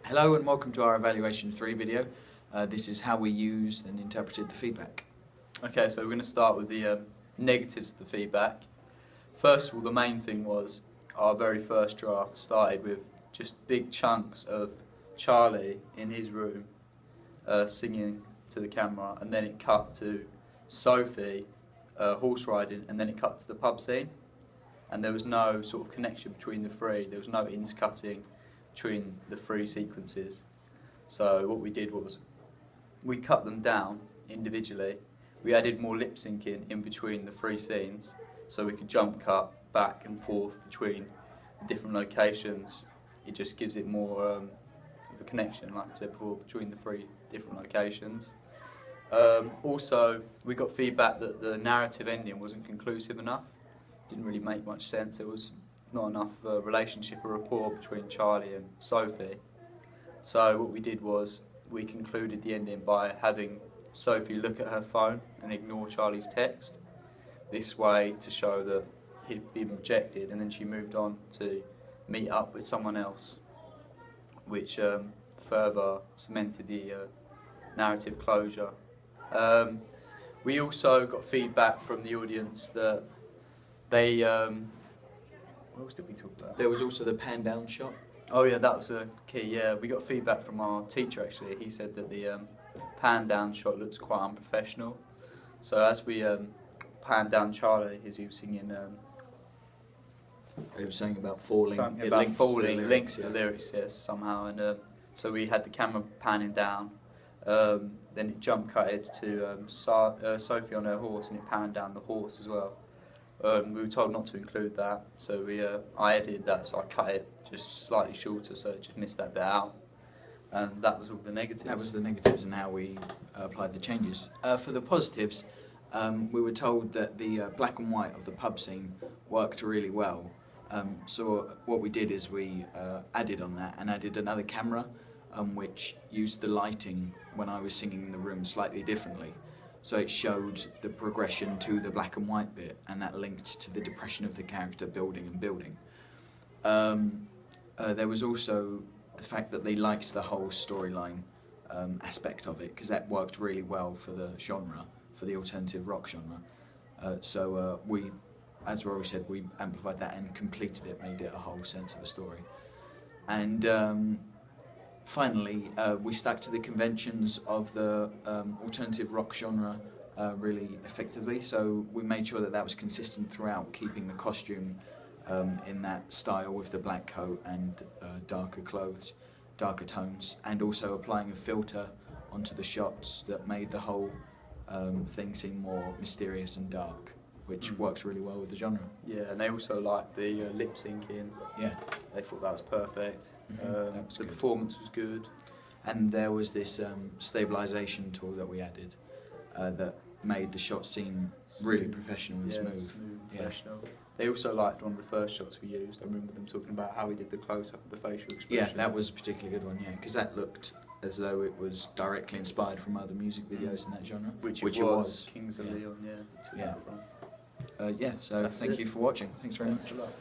Hello and welcome to our Evaluation 3 video. This is how we used and interpreted the feedback. Okay, so we're going to start with the negatives of the feedback. First of all, the main thing was our very first draft started with just big chunks of Charlie in his room singing to the camera, and then it cut to Sophie horse riding, and then it cut to the pub scene, and there was no sort of connection between the three. There was no intercutting between the three sequences. So what we did was we cut them down individually. We added more lip syncing in between the three scenes, so we could jump cut back and forth between the different locations. It just gives it more of a connection, like I said before, between the three different locations. Also, we got feedback that the narrative ending wasn't conclusive enough. Didn't really make much sense. There was not enough relationship or rapport between Charlie and Sophie. So what we did was we concluded the ending by having Sophie look at her phone and ignore Charlie's text. This way to show that he'd been rejected, and then she moved on to meet up with someone else, which further cemented the narrative closure. We also got feedback from the audience that they what else did we talk about? There was also the pan down shot. Oh yeah, that was a key. Yeah, we got feedback from our teacher actually. He said that the pan down shot looks quite unprofessional. So as we pan down Charlie, as he was singing, They were saying about falling. something It about links falling, to the links to lyrics, the lyrics, yes, somehow. And so we had the camera panning down. Then it jump cutted to Sophie on her horse, and it panned down the horse as well. We were told not to include that, so I edited that, so I cut it just slightly shorter, so it just missed that bit out. And that was all the negatives. That was the negatives and how we applied the changes. For the positives, we were told that the black and white of the pub scene worked really well. So what we did is we added on that and added another camera, which used the lighting when I was singing in the room slightly differently. So it showed the progression to the black and white bit, and that linked to the depression of the character building and building. There was also the fact that they liked the whole storyline aspect of it, because that worked really well for the genre, for the alternative rock genre. So we, as Rory said, we amplified that and completed it, made it a whole sense of a story. And finally, we stuck to the conventions of the alternative rock genre really effectively, so we made sure that that was consistent throughout, keeping the costume in that style with the black coat and darker clothes, darker tones, and also applying a filter onto the shots that made the whole thing seem more mysterious and dark, which works really well with the genre. Yeah, and they also liked the lip syncing. Yeah. They thought that was perfect. That was The good. performance was good. And there was this stabilisation tool that we added that made the shot seem really professional and smooth. Yeah. Professional. They also liked one of the first shots we used. I remember them talking about how we did the close-up of the facial expression. Yeah, that was a particularly good one, yeah, because that looked as though it was directly inspired from other music videos in that genre. Which it was. Kings of Leon, yeah. Yeah. So That's thank it. you for watching. Thanks very much. Thanks a lot.